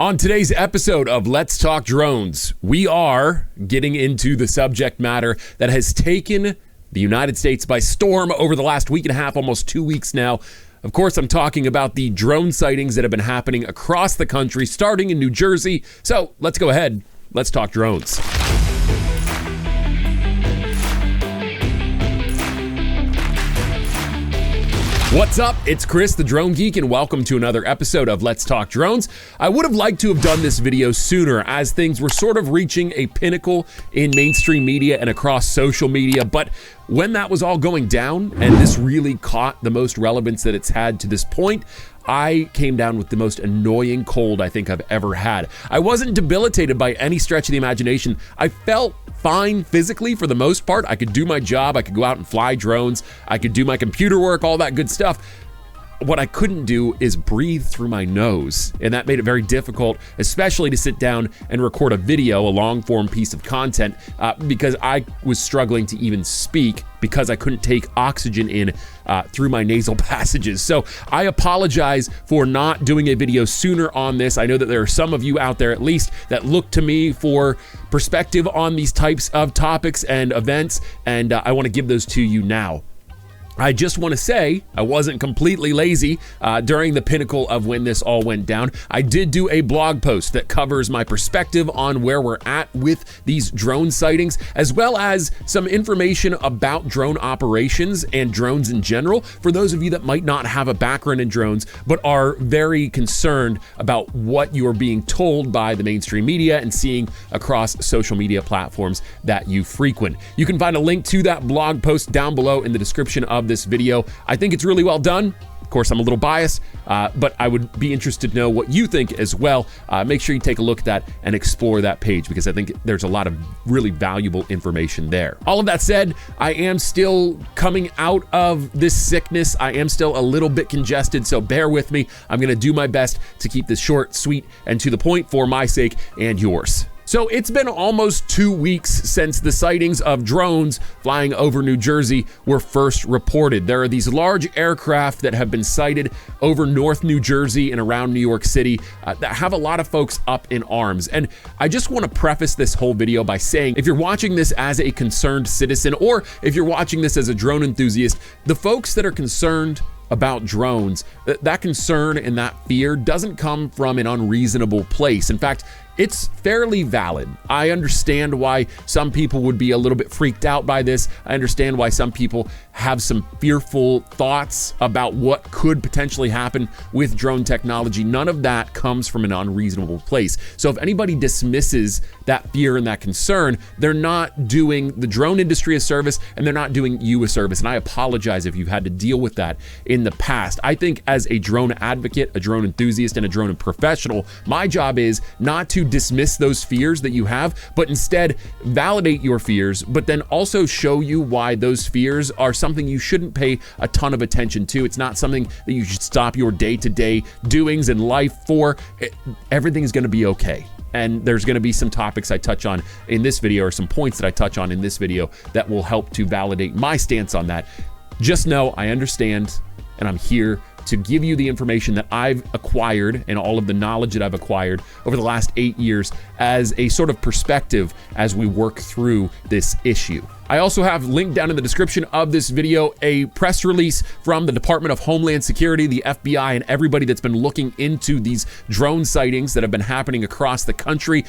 On today's episode of Let's Talk Drones, we are getting into the subject matter that has taken the United States by storm over the last week and a half, almost 2 weeks now. Of course, I'm talking about the drone sightings that have been happening across the country, starting in New Jersey. So let's go ahead. Let's talk drones. What's up? It's Chris, the Drone Geek, and welcome to another episode of Let's Talk Drones. I would have liked to have done this video sooner, as things were sort of reaching a pinnacle in mainstream media and across social media, but when that was all going down, and this really caught the most relevance that it's had to this point, I came down with the most annoying cold I think I've ever had. I wasn't debilitated by any stretch of the imagination. I felt fine physically for the most part. I could do my job. I could go out and fly drones. I could do my computer work, all that good stuff. What I couldn't do is breathe through my nose, and that made it very difficult, especially to sit down and record a video, a long-form piece of content, because I was struggling to even speak because I couldn't take oxygen in through my nasal passages. So I apologize for not doing a video sooner on this. I know that there are some of you out there, at least, that look to me for perspective on these types of topics and events, and I want to give those to you now. I just want to say I wasn't completely lazy during the pinnacle of when this all went down. I did do a blog post that covers my perspective on where we're at with these drone sightings, as well as some information about drone operations and drones in general for those of you that might not have a background in drones but are very concerned about what you're being told by the mainstream media and seeing across social media platforms that you frequent. You can find a link to that blog post down below in the description of this video. I think it's really well done. Of course, I'm a little biased, but I would be interested to know what you think as well. Make sure you take a look at that and explore that page, because I think there's a lot of really valuable information there. All of that said, I am still coming out of this sickness. I am still a little bit congested, so bear with me. I'm going to do my best to keep this short, sweet, and to the point for my sake and yours. So it's been almost 2 weeks since the sightings of drones flying over New Jersey were first reported. There are these large aircraft that have been sighted over North New Jersey and around New York City that have a lot of folks up in arms. And I just want to preface this whole video by saying, if you're watching this as a concerned citizen, or if you're watching this as a drone enthusiast, the folks that are concerned about drones, that concern and that fear doesn't come from an unreasonable place. In fact, it's fairly valid. I understand why some people would be a little bit freaked out by this. I understand why some people have some fearful thoughts about what could potentially happen with drone technology. None of that comes from an unreasonable place. So if anybody dismisses that fear and that concern, they're not doing the drone industry a service, and they're not doing you a service. And I apologize if you've had to deal with that in the past. I think as a drone advocate, a drone enthusiast, and a drone professional, my job is not to dismiss those fears that you have, but instead validate your fears, but then also show you why those fears are something you shouldn't pay a ton of attention to. It's not something that you should stop your day-to-day doings in life for. Everything's going to be okay. And there's going to be some topics I touch on in this video, or some points that I touch on in this video, that will help to validate my stance on that. Just know I understand, and I'm here to give you the information that I've acquired and all of the knowledge that I've acquired over the last 8 years as a sort of perspective as we work through this issue. I also have linked down in the description of this video a press release from the Department of Homeland Security, the FBI, and everybody that's been looking into these drone sightings that have been happening across the country.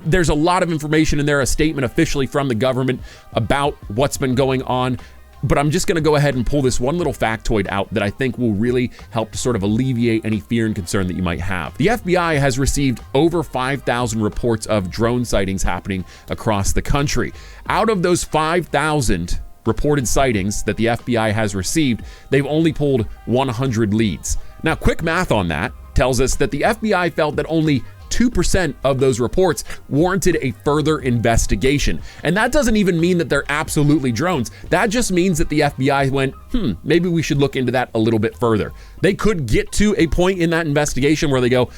There's a lot of information in there, a statement officially from the government about what's been going on. But I'm just going to go ahead and pull this one little factoid out that I think will really help to sort of alleviate any fear and concern that you might have. The FBI has received over 5,000 reports of drone sightings happening across the country. Out of those 5,000 reported sightings that the FBI has received, they've only pulled 100 leads. Now, quick math on that tells us that the FBI felt that only 2% of those reports warranted a further investigation. And that doesn't even mean that they're absolutely drones. That just means that the FBI went, maybe we should look into that a little bit further. They could get to a point in that investigation where they go,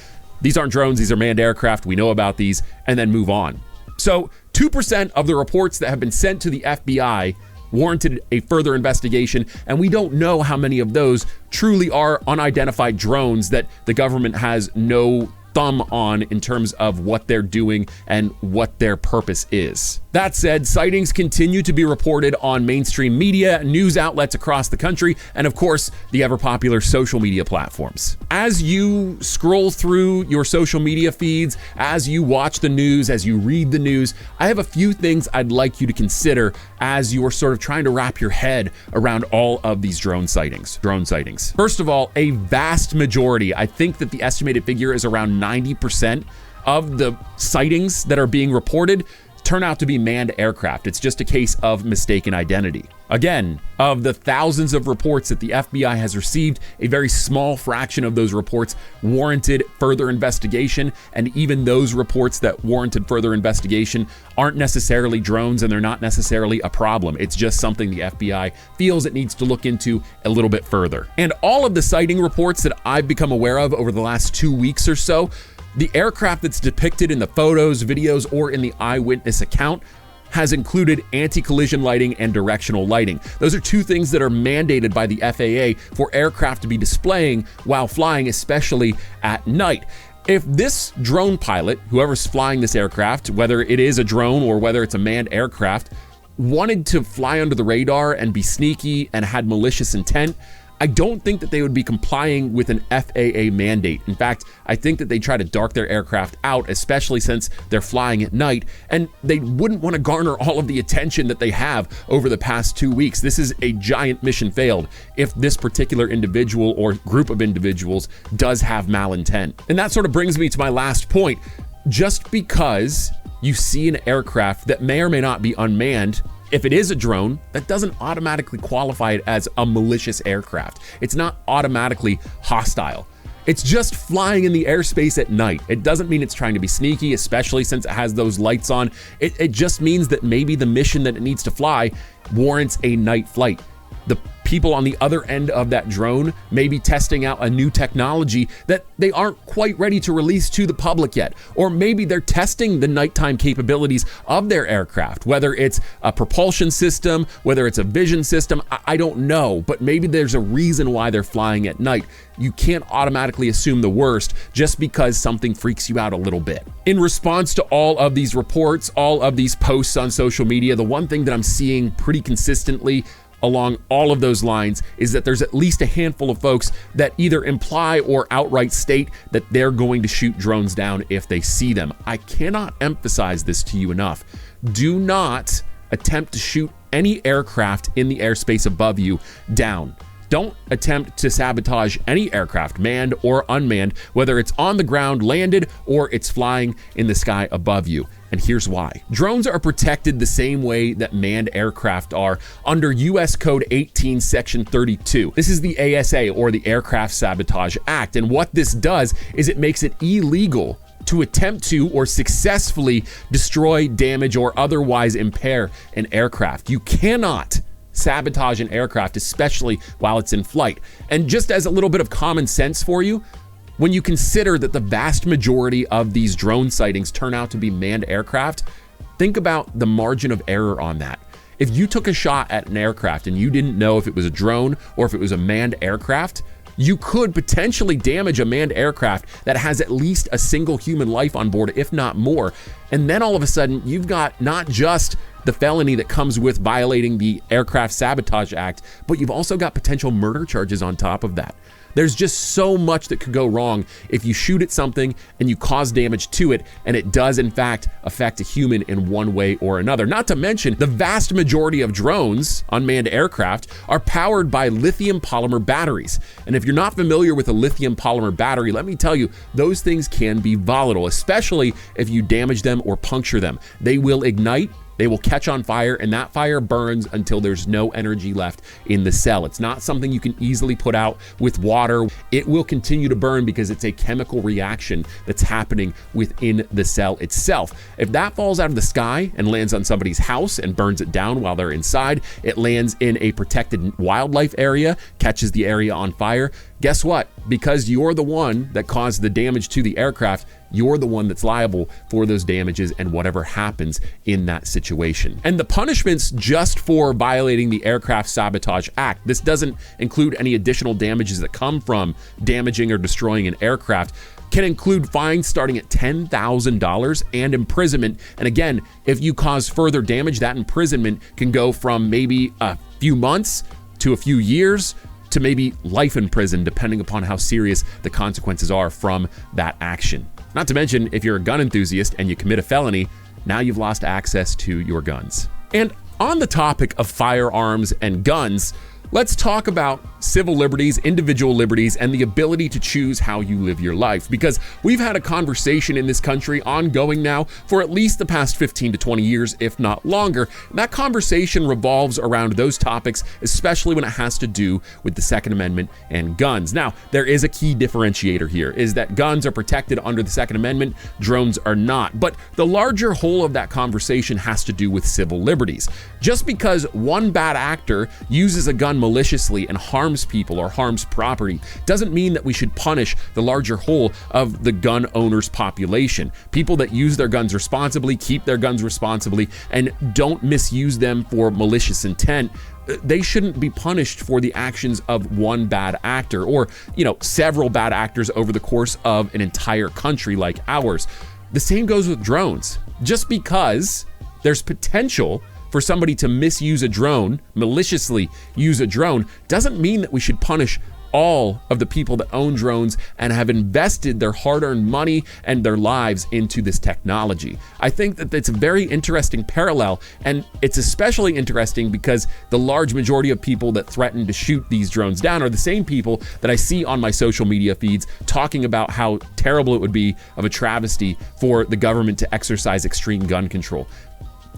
these aren't drones, these are manned aircraft, we know about these, and then move on. So 2% of the reports that have been sent to the FBI warranted a further investigation, and we don't know how many of those truly are unidentified drones that the government has no thumb on in terms of what they're doing and what their purpose is. That said, sightings continue to be reported on mainstream media, news outlets across the country, and of course, the ever-popular social media platforms. As you scroll through your social media feeds, as you watch the news, as you read the news, I have a few things I'd like you to consider as you're sort of trying to wrap your head around all of these drone sightings. First of all, a vast majority, I think that the estimated figure is around 90% of the sightings that are being reported turn out to be manned aircraft. It's just a case of mistaken identity. Again, of the thousands of reports that the FBI has received, a very small fraction of those reports warranted further investigation, and even those reports that warranted further investigation aren't necessarily drones, and they're not necessarily a problem. It's just something the FBI feels it needs to look into a little bit further. And all of the sighting reports that I've become aware of over the last 2 weeks or so, the aircraft that's depicted in the photos, videos, or in the eyewitness account has included anti-collision lighting and directional lighting. Those are two things that are mandated by the FAA for aircraft to be displaying while flying, especially at night. If this drone pilot, whoever's flying this aircraft, whether it is a drone or whether it's a manned aircraft, wanted to fly under the radar and be sneaky and had malicious intent, I don't think that they would be complying with an FAA mandate. In fact, I think that they try to dark their aircraft out, especially since they're flying at night, and they wouldn't want to garner all of the attention that they have over the past 2 weeks. This is a giant mission failed if this particular individual or group of individuals does have malintent. And that sort of brings me to my last point. Just because you see an aircraft that may or may not be unmanned, if it is a drone, that doesn't automatically qualify it as a malicious aircraft. It's not automatically hostile. It's just flying in the airspace at night. It doesn't mean it's trying to be sneaky, especially since it has those lights on. It just means that maybe the mission that it needs to fly warrants a night flight. The people on the other end of that drone may be testing out a new technology that they aren't quite ready to release to the public yet. Or maybe they're testing the nighttime capabilities of their aircraft, whether it's a propulsion system, whether it's a vision system, I don't know, but maybe there's a reason why they're flying at night. You can't automatically assume the worst just because something freaks you out a little bit. In response to all of these reports, all of these posts on social media, the one thing that I'm seeing pretty consistently along all of those lines is that there's at least a handful of folks that either imply or outright state that they're going to shoot drones down if they see them. I cannot emphasize this to you enough. Do not attempt to shoot any aircraft in the airspace above you down. Don't attempt to sabotage any aircraft, manned or unmanned, whether it's on the ground, landed, or it's flying in the sky above you. And here's why. Drones are protected the same way that manned aircraft are under US Code 18, Section 32. This is the ASA, or the Aircraft Sabotage Act. And what this does is it makes it illegal to attempt to or successfully destroy, damage, or otherwise impair an aircraft. You cannot sabotage an aircraft, especially while it's in flight. And just as a little bit of common sense for you, when you consider that the vast majority of these drone sightings turn out to be manned aircraft, think about the margin of error on that. If you took a shot at an aircraft and you didn't know if it was a drone or if it was a manned aircraft, you could potentially damage a manned aircraft that has at least a single human life on board, if not more. And then all of a sudden, you've got not just the felony that comes with violating the Aircraft Sabotage Act, but you've also got potential murder charges on top of that. There's just so much that could go wrong if you shoot at something and you cause damage to it, and it does in fact affect a human in one way or another. Not to mention, the vast majority of drones, unmanned aircraft, are powered by lithium polymer batteries. And if you're not familiar with a lithium polymer battery, let me tell you, those things can be volatile, especially if you damage them or puncture them. They will ignite, they will catch on fire, and that fire burns until there's no energy left in the cell. It's not something you can easily put out with water. It will continue to burn because it's a chemical reaction that's happening within the cell itself. If that falls out of the sky and lands on somebody's house and burns it down while they're inside, it lands in a protected wildlife area, catches the area on fire. Guess what? Because you're the one that caused the damage to the aircraft, you're the one that's liable for those damages and whatever happens in that situation. And the punishments just for violating the Aircraft Sabotage Act, this doesn't include any additional damages that come from damaging or destroying an aircraft. can include fines starting at $10,000 and imprisonment. And again, if you cause further damage, that imprisonment can go from maybe a few months to a few years to maybe life in prison, depending upon how serious the consequences are from that action. Not to mention, if you're a gun enthusiast and you commit a felony, now you've lost access to your guns. And on the topic of firearms and guns, let's talk about civil liberties, individual liberties, and the ability to choose how you live your life. Because we've had a conversation in this country ongoing now for at least the past 15 to 20 years, if not longer. And that conversation revolves around those topics, especially when it has to do with the Second Amendment and guns. Now, there is a key differentiator here, is that guns are protected under the Second Amendment, drones are not. But the larger whole of that conversation has to do with civil liberties. Just because one bad actor uses a gun maliciously and harms people or harms property doesn't mean that we should punish the larger whole of the gun owners' population. People that use their guns responsibly, keep their guns responsibly, and don't misuse them for malicious intent, they shouldn't be punished for the actions of one bad actor or, several bad actors over the course of an entire country like ours. The same goes with drones. Just because there's potential for somebody to misuse a drone, maliciously use a drone, doesn't mean that we should punish all of the people that own drones and have invested their hard-earned money and their lives into this technology. I think that it's a very interesting parallel, and it's especially interesting because the large majority of people that threaten to shoot these drones down are the same people that I see on my social media feeds talking about how terrible it would be of a travesty for the government to exercise extreme gun control.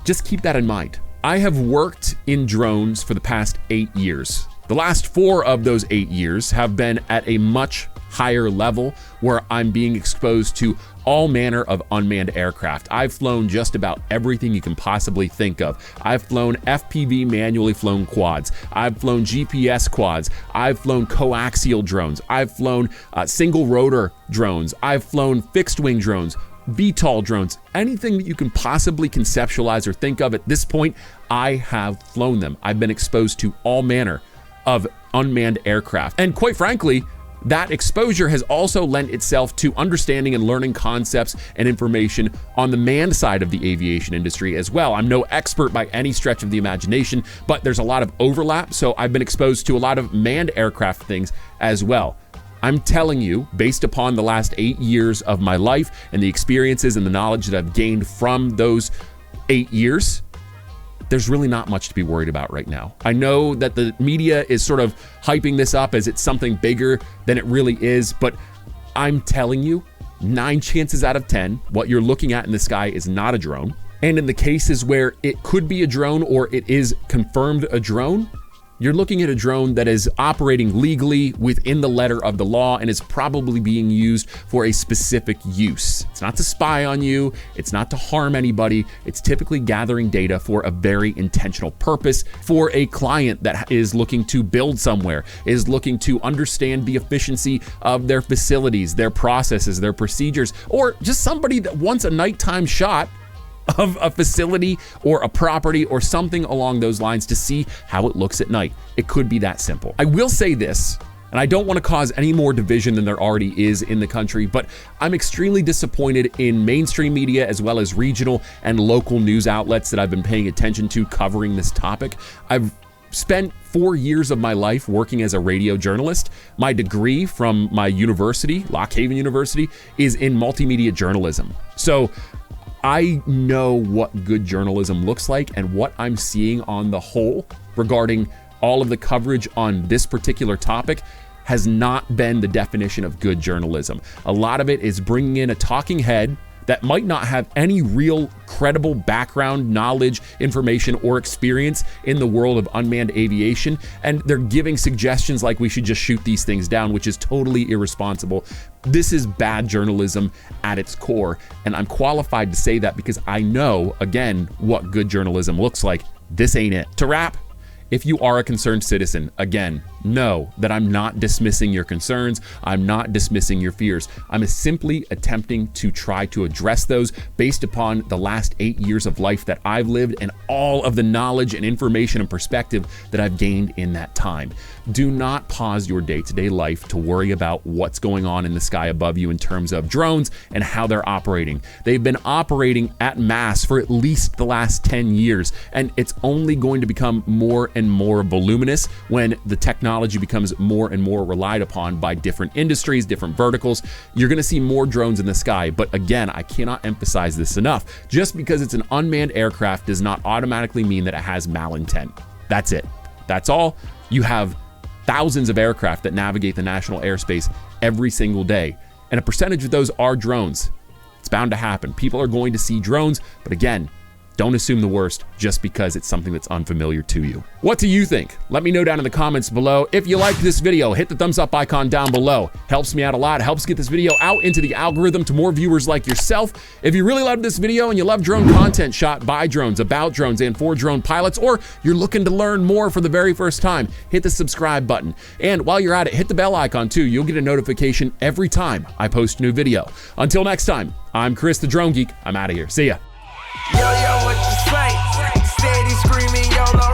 Just keep that in mind. I have worked in drones for the past 8 years. The last 4 of those 8 years have been at a much higher level where I'm being exposed to all manner of unmanned aircraft. I've flown just about everything you can possibly think of. I've flown FPV manually flown quads. I've flown GPS quads. I've flown coaxial drones. I've flown single rotor drones. I've flown fixed wing drones, VTOL drones, anything that you can possibly conceptualize or think of at this point, I have flown them. I've been exposed to all manner of unmanned aircraft. And quite frankly, that exposure has also lent itself to understanding and learning concepts and information on the manned side of the aviation industry as well. I'm no expert by any stretch of the imagination, but there's a lot of overlap, so I've been exposed to a lot of manned aircraft things as well. I'm telling you, based upon the last 8 years of my life and the experiences and the knowledge that I've gained from those 8 years, there's really not much to be worried about right now. I know that the media is sort of hyping this up as it's something bigger than it really is, but I'm telling you, 9 chances out of 10, what you're looking at in the sky is not a drone. And in the cases where it could be a drone or it is confirmed a drone, you're looking at a drone that is operating legally within the letter of the law and is probably being used for a specific use. It's not to spy on you. It's not to harm anybody. It's typically gathering data for a very intentional purpose for a client that is looking to build somewhere, is looking to understand the efficiency of their facilities, their processes, their procedures, or just somebody that wants a nighttime shot of a facility or a property or something along those lines to see how it looks at night. It could be that simple. I will say this, and I don't want to cause any more division than there already is in the country, but I'm extremely disappointed in mainstream media as well as regional and local news outlets that I've been paying attention to covering this topic. I've spent 4 years of my life working as a radio journalist. My degree from my university, Lock Haven University, is in multimedia journalism. So I know what good journalism looks like, and what I'm seeing on the whole regarding all of the coverage on this particular topic has not been the definition of good journalism. A lot of it is bringing in a talking head that might not have any real credible background, knowledge, information, or experience in the world of unmanned aviation, and they're giving suggestions like we should just shoot these things down, which is totally irresponsible. This is bad journalism at its core, and I'm qualified to say that because I know, again, what good journalism looks like. This ain't it. To wrap, if you are a concerned citizen, again, know that I'm not dismissing your concerns. I'm not dismissing your fears. I'm simply attempting to try to address those based upon the last 8 years of life that I've lived and all of the knowledge and information and perspective that I've gained in that time. Do not pause your day-to-day life to worry about what's going on in the sky above you in terms of drones and how they're operating. They've been operating at mass for at least the last 10 years, and it's only going to become more and more voluminous when the technology becomes more and more relied upon by different industries, different verticals. You're gonna see more drones in the sky, but again, I cannot emphasize this enough. Just because it's an unmanned aircraft does not automatically mean that it has malintent. That's it. That's all. You have thousands of aircraft that navigate the national airspace every single day, and a percentage of those are drones. It's bound to happen. People are going to see drones, but again, don't assume the worst just because it's something that's unfamiliar to you. What do you think? Let me know down in the comments below. If you liked this video, hit the thumbs up icon down below. Helps me out a lot. Helps get this video out into the algorithm to more viewers like yourself. If you really loved this video and you love drone content shot by drones, about drones, and for drone pilots, or you're looking to learn more for the very first time, hit the subscribe button. And while you're at it, hit the bell icon too. You'll get a notification every time I post a new video. Until next time, I'm Chris the Drone Geek. I'm out of here. See ya. Yo, what you say? Steady screaming, YOLO.